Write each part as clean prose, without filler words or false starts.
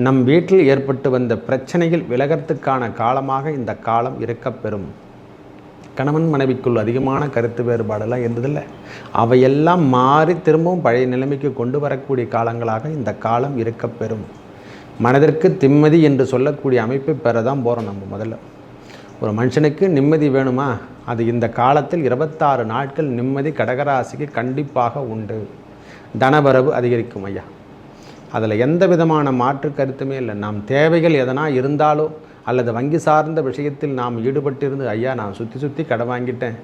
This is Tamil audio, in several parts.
நம் வீட்டில் ஏற்பட்டு வந்த பிரச்சனைகள் விலகத்துக்கான காலமாக இந்த காலம் இருக்கப்பெறும். கணவன் மனைவிக்குள் அதிகமான கருத்து வேறுபாடெல்லாம் இருந்ததில்லை, அவையெல்லாம் மாறி திரும்பவும் பழைய நிலைமைக்கு கொண்டு வரக்கூடிய காலங்களாக இந்த காலம் இருக்கப்பெறும். மனதிற்கு நிம்மதி என்று சொல்லக்கூடிய அமைப்பை பெற தான் போகிறோம். நம்ம முதல்ல ஒரு மனுஷனுக்கு நிம்மதி வேணுமா, அது இந்த காலத்தில் 26 நாட்கள் நிம்மதி கடகராசிக்கு கண்டிப்பாக உண்டு. தனவரவு அதிகரிக்கும் ஐயா, அதில் எந்த விதமான மாற்று கருத்துமே இல்லை. நாம் தேவைகள் எதனா இருந்தாலோ அல்லது வங்கி சார்ந்த விஷயத்தில் நாம் ஈடுபட்டிருந்து ஐயா நான் சுற்றி கடன் வாங்கிட்டேன்,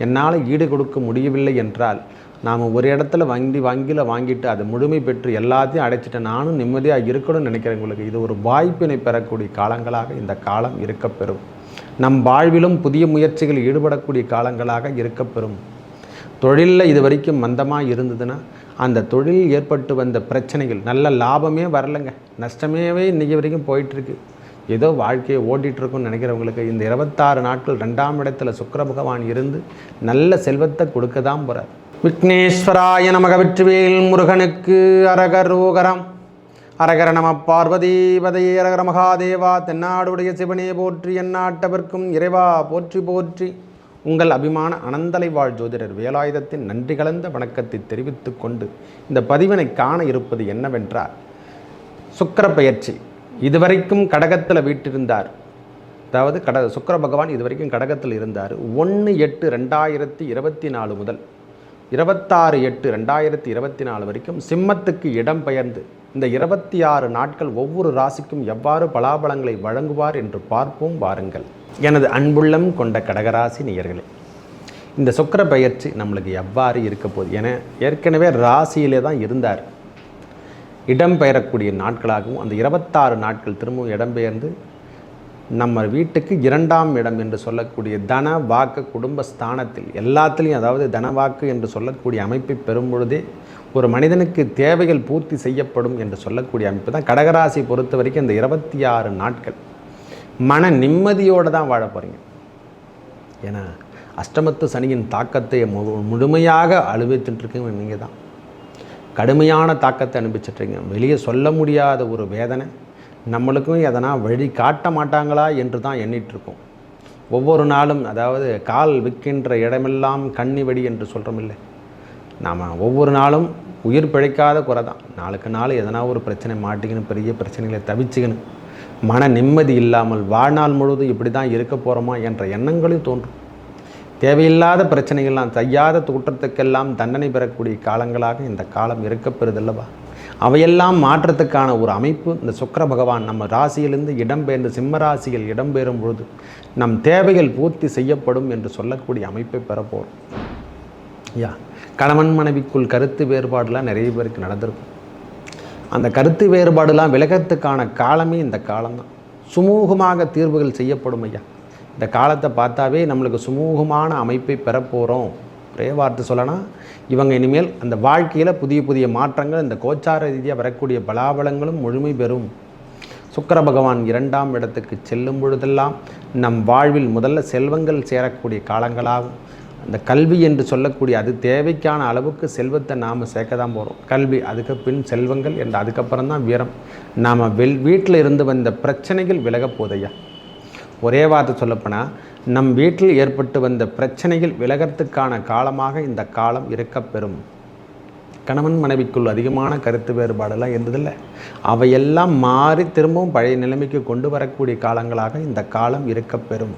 என்னால் ஈடு கொடுக்க முடியவில்லை என்றால் நாம் ஒரு இடத்துல வங்கியில் வாங்கிட்டு அதை முழுமை பெற்று எல்லாத்தையும் அடைச்சிட்டேன், நானும் நிம்மதியாக இருக்கணும்னு நினைக்கிறவங்களுக்கு இது ஒரு வாய்ப்பினை பெறக்கூடிய காலங்களாக இந்த காலம் இருக்கப்பெறும். நம் வாழ்விலும் புதிய முயற்சிகளில் ஈடுபடக்கூடிய காலங்களாக இருக்கப்பெறும். தொழிலில் இது வரைக்கும் மந்தமாக இருந்ததுன்னா அந்த தொழில் ஏற்பட்டு வந்த பிரச்சனைகள் நல்ல லாபமே வரலைங்க, நஷ்டமேவே இன்றைக்கி வரைக்கும் போயிட்டுருக்கு, ஏதோ வாழ்க்கையை ஓட்டிகிட்ருக்குன்னு நினைக்கிறவங்களுக்கு இந்த 26 நாட்கள் 2ஆம் இடத்துல சுக்கிர பகவான் இருந்து நல்ல செல்வத்தை கொடுக்க தான் போகிறார். விக்னேஸ்வராய நமக. வெற்றிவேல் முருகனுக்கு அரகரோகரம். அரகர நம பார்வதீபதையே. அரகர மகாதேவா. தென்னாடுடைய சிவனே போற்றி, எந்நாட்டவர்க்கும் இறைவா போற்றி போற்றி. உங்கள் அபிமான அனந்தலை வாழ் ஜோதிடர் வேலாயுதத்தின் நன்றி கலந்த வணக்கத்தை தெரிவித்து கொண்டு இந்த பதிவினை காண இருப்பது என்னவென்றால், சுக்கிர பெயர்ச்சி இதுவரைக்கும் கடகத்தில் வீட்டிருந்தார். அதாவது சுக்கிர பகவான் இதுவரைக்கும் கடகத்தில் இருந்தார். 1/8/2024 முதல் 26/8/2024 வரைக்கும் சிம்மத்துக்கு இடம் பெயர்ந்து இந்த 26 நாட்கள் ஒவ்வொரு ராசிக்கும் எவ்வாறு பலாபலங்களை வழங்குவார் என்று பார்ப்போம் வாருங்கள். எனது அன்புள்ளம் கொண்ட கடகராசி நேயர்களே, இந்த சுக்கிர பெயர்ச்சி நம்மளுக்கு எவ்வாறு இருக்க போகுது என ஏற்கனவே ராசியிலே தான் இருந்தார். இடம்பெயரக்கூடிய நாட்களாகவும் அந்த 26 நாட்கள் திரும்பவும் இடம்பெயர்ந்து நம்ம வீட்டுக்கு 2ஆம் இடம் என்று சொல்லக்கூடிய தன வாக்கு குடும்பஸ்தானத்தில் எல்லாத்துலேயும், அதாவது தனவாக்கு என்று சொல்லக்கூடிய அமைப்பை பெறும் பொழுதே ஒரு மனிதனுக்கு தேவைகள் பூர்த்தி செய்யப்படும் என்று சொல்லக்கூடிய அமைப்பு தான். கடகராசி பொறுத்த வரைக்கும் இந்த 26 நாட்கள் மன நிம்மதியோடு தான் வாழ போகிறீங்க. ஏன்னா அஷ்டமத்து சனியின் தாக்கத்தை முழுமையாக அனுபவிச்சுட்டுருக்கீங்க. நீங்கள் தான் கடுமையான தாக்கத்தை அனுபவிச்சுட்ருக்கீங்க. வெளியே சொல்ல முடியாத ஒரு வேதனை, நம்மளுக்கும் எதனா வழி காட்ட மாட்டாங்களா என்று தான் எண்ணிகிட்ருக்கோம் ஒவ்வொரு நாளும். அதாவது கால் விற்கின்ற இடமெல்லாம் கண்ணி வெடி என்று சொல்கிறோமில்லை, நாம் ஒவ்வொரு நாளும் உயிர் பிழைக்காத குறை தான். நாளுக்கு நாள் எதனா ஒரு பிரச்சனை மாட்டிக்கணும், பெரிய பிரச்சனைகளை தவிச்சுக்கணும், மன நிம்மதி இல்லாமல் வாழ்நாள் முழுவதும் இப்படி தான் இருக்க போகிறோமா என்ற எண்ணங்களும் தோன்றும். தேவையில்லாத பிரச்சனைகள்லாம் செய்யாத குற்றத்துக்கெல்லாம் தண்டனை பெறக்கூடிய காலங்களாக இந்த காலம் இருக்கப்பெறுதல்லவா. அவையெல்லாம் மாற்றத்துக்கான ஒரு அமைப்பு இந்த சுக்கிர பகவான் நம்ம ராசியிலிருந்து இடம்பெயர்ந்து சிம்ம ராசியில் இடம்பெறும் பொழுது நம் தேவைகள் பூர்த்தி செய்யப்படும் என்று சொல்லக்கூடிய அமைப்பை பெறப்போகிறோம். கணவன் மனைவிக்குள் கருத்து வேறுபாடுலாம் நிறைய பேருக்கு நடந்திருக்கும். அந்த கருத்து வேறுபாடுலாம் விலகத்துக்கான காலமே இந்த காலம்தான். சுமூகமாக தீர்வுகள் செய்யப்படும் ஐயா. இந்த காலத்தை பார்த்தாவே நம்மளுக்கு சுமூகமான அமைப்பை பெறப்போகிறோம். ஒரே வார்த்தை சொல்லலாம், இவங்க இனிமேல் அந்த வாழ்க்கையில் புதிய புதிய மாற்றங்கள், இந்த கோச்சார ரீதியாக வரக்கூடிய பலாபலங்களும் முழுமை பெறும். சுக்கிர பகவான் 2ஆம் இடத்துக்கு செல்லும் பொழுதெல்லாம் நம் வாழ்வில் முதல்ல செல்வங்கள் சேரக்கூடிய காலங்களாகும். அந்த கல்வி என்று சொல்லக்கூடிய அது தேவைக்கான அளவுக்கு செல்வத்தை நாம் சேர்க்க தான் போகிறோம். கல்வி, அதுக்கு பின் செல்வங்கள் என்று அதுக்கப்புறம் தான் வீரம். நாம் வீட்டில் இருந்து வந்த பிரச்சனைகள் விலகப் போதையா. ஒரே வார்த்தை சொல்லப்போனால், நம் வீட்டில் ஏற்பட்டு வந்த பிரச்சனைகள் விலகத்துக்கான காலமாக இந்த காலம் இருக்கப்பெறும். கணவன் மனைவிக்குள் அதிகமான கருத்து வேறுபாடெல்லாம் இருந்ததில்லை, அவையெல்லாம் மாறி திரும்பவும் பழைய நிலைமைக்கு கொண்டு வரக்கூடிய காலங்களாக இந்த காலம் இருக்கப்பெறும்.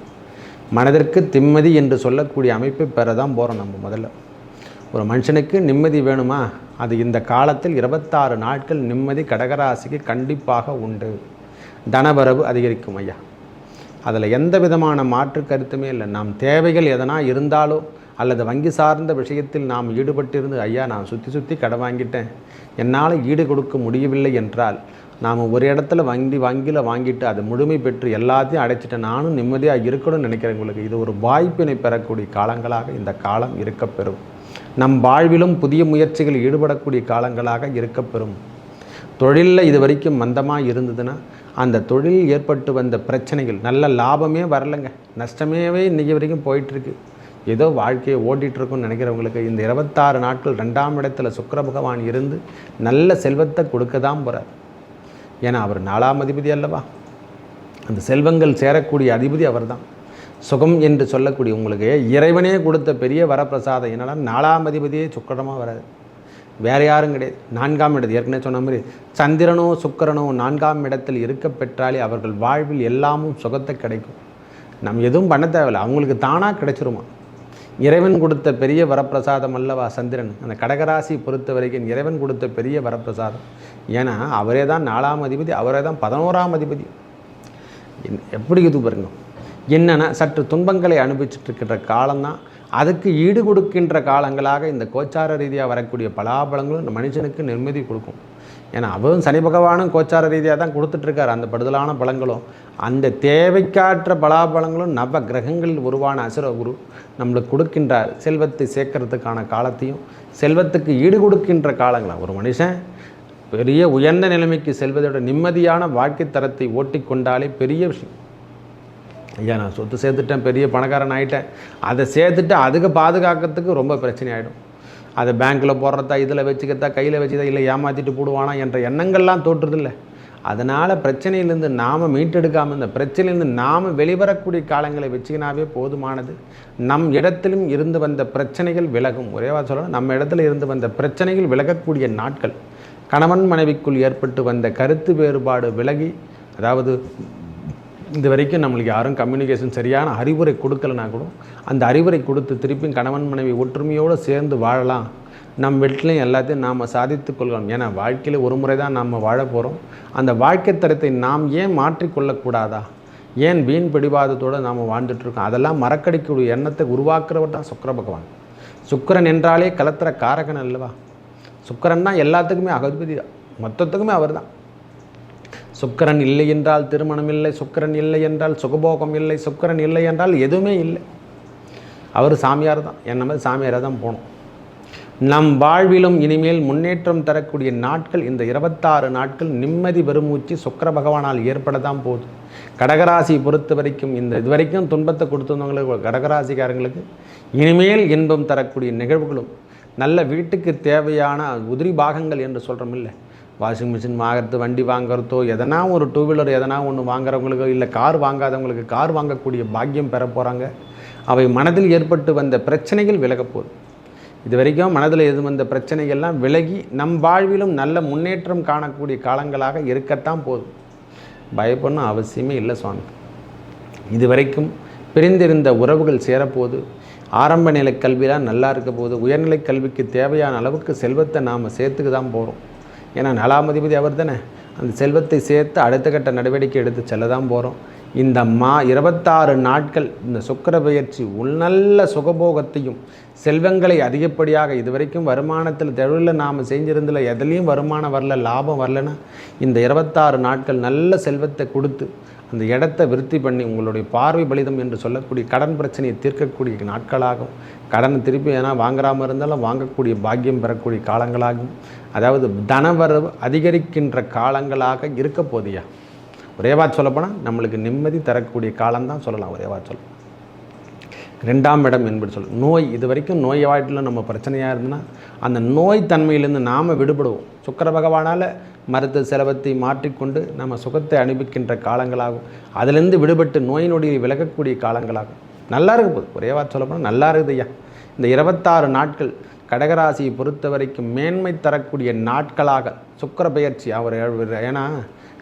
மனதிற்கு நிம்மதி என்று சொல்லக்கூடிய அமைப்பை பெற தான் போகிறோம். நம்ம முதல்ல ஒரு மனுஷனுக்கு நிம்மதி வேணுமா, அது இந்த காலத்தில் 26 நாட்கள் நிம்மதி கடகராசிக்கு கண்டிப்பாக உண்டு. தனவரவு அதிகரிக்கும் ஐயா, அதில் எந்த விதமான மாற்று கருத்துமே இல்லை. நாம் தேவைகள் எதனா இருந்தாலோ அல்லது வங்கி சார்ந்த விஷயத்தில் நாம் ஈடுபட்டிருந்து ஐயா நான் சுற்றி கடன் வாங்கிட்டேன், என்னால் ஈடு கொடுக்க முடியவில்லை என்றால் நாம் ஒரு இடத்துல வங்கியில் வாங்கிட்டு அதை முழுமை பெற்று எல்லாத்தையும் அடைச்சிட்டேன், நானும் நிம்மதியாக இருக்கணும்னு நினைக்கிறவங்களுக்கு இது ஒரு வாய்ப்பினை பெறக்கூடிய காலங்களாக இந்த காலம் இருக்கப்பெறும். நம் வாழ்விலும் புதிய முயற்சிகளில் ஈடுபடக்கூடிய காலங்களாக இருக்கப்பெறும். தொழிலில் இது வரைக்கும் மந்தமாக இருந்ததுன்னா அந்த தொழில் ஏற்பட்டு வந்த பிரச்சனைகள் நல்ல லாபமே வரலைங்க, நஷ்டமேவே இன்றைக்கி வரைக்கும் போயிட்டுருக்கு, ஏதோ வாழ்க்கையை ஓட்டிகிட்ருக்குன்னு நினைக்கிறவங்களுக்கு இந்த 26 நாட்கள் 2ஆம் இடத்துல சுக்கிர பகவான் இருந்து நல்ல செல்வத்தை கொடுக்க தான் போகிறார். ஏன்னா அவர் 4ஆம் அதிபதி அல்லவா. அந்த செல்வங்கள் சேரக்கூடிய அதிபதி அவர் தான். சுகம் என்று சொல்லக்கூடிய உங்களுக்கு இறைவனே கொடுத்த பெரிய வரப்பிரசாதம் என்னன்னா 4ஆம் அதிபதியே சுக்கிரமாக வராது, வேறு யாரும் கிடையாது. 4ஆம் இடத்து ஏற்கனவே சொன்ன மாதிரி சந்திரனோ சுக்கிரனோ 4ஆம் இடத்தில் இருக்க பெற்றாலே அவர்கள் வாழ்வில் எல்லாமும் சுகத்தை கிடைக்கும். நம்ம எதுவும் பண்ண தேவையில்லை, அவங்களுக்கு தானாக கிடைச்சிருமா. இறைவன் கொடுத்த பெரிய வரப்பிரசாதம் அல்லவா சந்திரன். அந்த கடகராசி பொறுத்த வரைக்கும் இறைவன் கொடுத்த பெரிய வரப்பிரசாதம். ஏன்னா அவரே தான் 4ஆம் அதிபதி, அவரே தான் 11ஆம் அதிபதி. எப்படி இது பாருங்க. என்னென்னா சற்று துன்பங்களை அனுபவிச்சுட்டு இருக்கின்ற காலம்தான். அதுக்கு ஈடு கொடுக்கின்ற காலங்களாக இந்த கோச்சார ரீதியாக வரக்கூடிய பலாபலங்களும் இந்த மனுஷனுக்கு நிம்மதி கொடுக்கும். ஏன்னா அவரும் சனி பகவானும் கோச்சார ரீதியாக தான் கொடுத்துட்ருக்கார் அந்த படுதலான பலங்களும். அந்த தேவைக்காற்ற பலாபலங்களும் நவ கிரகங்களில் உருவான அசுர குரு நம்மளுக்கு கொடுக்கின்றார். செல்வத்தை சேர்க்கறதுக்கான காலத்தையும் செல்வத்துக்கு ஈடு கொடுக்கின்ற காலங்களாக ஒரு மனுஷன் பெரிய உயர்ந்த நிலைமைக்கு செல்வதோட நிம்மதியான வாழ்க்கை தரத்தை ஓட்டி கொண்டாலே பெரிய விஷயம். ஐயா நான் சொத்து சேர்த்துட்டேன், பெரிய பணக்காரன் ஆகிட்டேன், அதை சேர்த்துட்டு அதுக்கு பாதுகாக்கிறதுக்கு ரொம்ப பிரச்சனை ஆகிடும். அதை பேங்க்கில் போடுறதா, இதில் வச்சுக்கிறதா, கையில் வச்சுதா, இல்லை ஏமாற்றிட்டு போடுவானா என்ற எண்ணங்கள்லாம் தோற்றுறதில்லை. அதனால் பிரச்சனையிலேருந்து நாம் மீட்டெடுக்காமல் இந்த பிரச்சனையிலேருந்து நாம் வெளிவரக்கூடிய காலங்களை வச்சுக்கினாவே போதுமானது. நம் இடத்திலும் இருந்து வந்த பிரச்சனைகள் விலகும். ஒரேவா சொல்லணும், நம்ம இடத்துல இருந்து வந்த பிரச்சனைகள் விலகக்கூடிய நாட்கள். கணவன் மனைவிக்குள் ஏற்பட்டு வந்த கருத்து வேறுபாடு விலகி, அதாவது இது வரைக்கும் நம்மளுக்கு யாரும் கம்யூனிகேஷன் சரியான அறிவுரை கொடுக்கலனா கூட அந்த அறிவுரை கொடுத்து திருப்பியும் கணவன் மனைவி ஒற்றுமையோடு சேர்ந்து வாழலாம். நம் வீட்டிலையும் எல்லாத்தையும் நாம் சாதித்து கொள்ளலாம். ஏன்னா வாழ்க்கையில் ஒரு முறை தான் நாம் வாழ போகிறோம். அந்த வாழ்க்கை தரத்தை நாம் ஏன் மாற்றிக்கொள்ளக்கூடாதா? ஏன் வீண் பிடிவாதத்தோடு நாம் வாழ்ந்துட்டுருக்கோம்? அதெல்லாம் மறக்கடிக்கக்கூடிய எண்ணத்தை உருவாக்குறவர் தான் சுக்கிர பகவான். சுக்கிரன் என்றாலே கலத்திர காரகன் அல்லவா. சுக்கிரன் தான் எல்லாத்துக்குமே அதிபதி தான், மொத்தத்துக்குமே அவர் தான். சுக்கிரன் இல்லை என்றால் திருமணம் இல்லை, சுக்கிரன் இல்லை என்றால் சுகபோகம் இல்லை, சுக்கிரன் இல்லை என்றால் எதுவுமே இல்லை. அவர் சாமியார் தான், என்ன மாதிரி சாமியாராக தான் போகணும். நம் வாழ்விலும் இனிமேல் முன்னேற்றம் தரக்கூடிய நாட்கள் இந்த 26 நாட்கள் நிம்மதி பெருமூச்சு சுக்கிர பகவானால் ஏற்பட தான் போகுது. கடகராசி பொறுத்த வரைக்கும் இந்த இதுவரைக்கும் துன்பத்தை கொடுத்துருந்தவங்களுக்கு, கடகராசிக்காரங்களுக்கு இனிமேல் இன்பம் தரக்கூடிய நிகழ்வுகளும் நல்ல வீட்டுக்கு தேவையான உதிரி பாகங்கள் என்று சொல்கிறோம் இல்லை, வாஷிங் மிஷின் வாங்கிறது, வண்டி வாங்கிறதோ, எதனா ஒரு 2 வீலர் எதனா ஒன்று வாங்குறவங்களுக்கோ, இல்லை கார் வாங்காதவங்களுக்கு கார் வாங்கக்கூடிய பாக்கியம் பெற போகிறாங்க. அவை மனதில் ஏற்பட்டு வந்த பிரச்சனைகள் விலக போகுது. இது வரைக்கும் மனதில் எது வந்த பிரச்சனைகள்லாம் விலகி நம் வாழ்விலும் நல்ல முன்னேற்றம் காணக்கூடிய காலங்களாக இருக்கத்தான் போதும். பயப்படணும் அவசியமே இல்லை சுவாமி. இது வரைக்கும் பிரிந்திருந்த உறவுகள் சேரப்போது, ஆரம்ப நிலை கல்வியெலாம் நல்லா இருக்க போது, உயர்நிலை கல்விக்கு தேவையான அளவுக்கு செல்வத்தை நாம் சேர்த்துக்கு தான் போகிறோம். ஏன்னா 4ஆம் அதிபதி அவர் தானே. அந்த செல்வத்தை சேர்த்து அடுத்த கட்ட நடவடிக்கை எடுத்து செல்ல தான் போகிறோம். இந்த 26 நாட்கள் இந்த சுக்கிர பெயர்ச்சி நல்ல சுகபோகத்தையும் செல்வங்களை அதிகப்படியாக இதுவரைக்கும் வருமானத்தில் தொழிலில் நாம் செஞ்சிருந்தில் எதுலேயும் வருமானம் வரல, லாபம் வரலன்னா இந்த 26 நாட்கள் நல்ல செல்வத்தை கொடுத்து அந்த இடத்த விருத்தி பண்ணி உங்களுடைய பார்வை பலிதம் என்று சொல்லக்கூடிய கடன் பிரச்சனையை தீர்க்கக்கூடிய நாட்களாகும். கடனை திருப்பி ஏன்னா வாங்காமல் இருந்தாலும் வாங்கக்கூடிய பாக்கியம் பெறக்கூடிய காலங்களாகும். அதாவது தனவரவு அதிகரிக்கின்ற காலங்களாக இருக்க போதியா. ஒரேவா சொல்லப்போனால் நம்மளுக்கு நிம்மதி தரக்கூடிய காலம்தான் சொல்லலாம். ஒரேவா சொல்ல 2ஆம் இடம் என்பது சொல்லும் நோய். இது வரைக்கும் நோய் வாழ்க்கையில் நம்ம பிரச்சனையாக இருந்ததுன்னா அந்த நோய் தன்மையிலேருந்து நாம் விடுபடுவோம். சுக்கிர பகவானால் மருத்துவ செலவத்தை மாற்றிக்கொண்டு நம்ம சுகத்தை அனுபவிக்கின்ற காலங்களாகும். அதிலிருந்து விடுபட்டு நோய் நொடியை விலகக்கூடிய காலங்களாகும். நல்லா இருக்க போகுது. ஒரேவா சொல்லப்போனால் நல்லா இருக்குது ஐயா. இந்த 26 நாட்கள் கடகராசியை பொறுத்த வரைக்கும் மேன்மை தரக்கூடிய நாட்களாக சுக்கிர பெயர்ச்சி அவர் ஏன்னா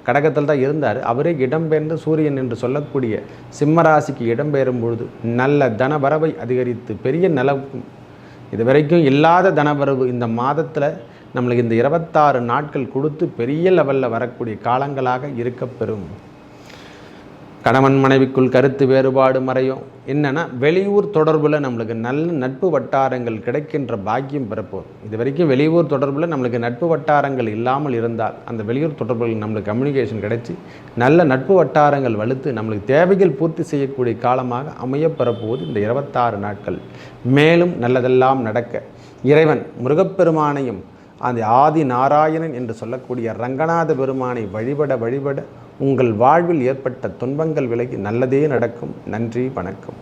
கடகத்தில் தான் இருந்தார். அவரே இடம்பெயர்ந்து சூரியன் என்று சொல்லக்கூடிய சிம்மராசிக்கு இடம்பெயரும் பொழுது நல்ல தனவரவை அதிகரித்து பெரிய நிலவுக்கும் இது வரைக்கும் இல்லாத தனவரவு இந்த மாதத்தில் நம்மளுக்கு இந்த 26 நாட்கள் கொடுத்து பெரிய லெவலில் வரக்கூடிய காலங்களாக இருக்கப்பெறும். கணவன் மனைவிக்குள் கருத்து வேறுபாடு மறையும். என்னென்னா வெளியூர் தொடர்பில் நம்மளுக்கு நல்ல நட்பு வட்டாரங்கள் கிடைக்கின்ற பாக்கியம் பெறப்போம். இது வரைக்கும் வெளியூர் தொடர்பில் நம்மளுக்கு நட்பு வட்டாரங்கள் இல்லாமல் இருந்தால் அந்த வெளியூர் தொடர்பில் நம்மளுக்கு கம்யூனிகேஷன் கிடைச்சி நல்ல நட்பு வட்டாரங்கள் வலுத்து நம்மளுக்கு தேவைகள் பூர்த்தி செய்யக்கூடிய காலமாக அமையப்பெறப்போது இந்த 26 நாட்கள். மேலும் நல்லதெல்லாம் நடக்க இறைவன் முருகப்பெருமானையும் அந்த ஆதி நாராயணன் என்று சொல்லக்கூடிய ரங்கநாத பெருமானை வழிபட வழிபட உங்கள் வாழ்வில் ஏற்பட்ட துன்பங்கள் விலகி நல்லதே நடக்கும். நன்றி, வணக்கம்.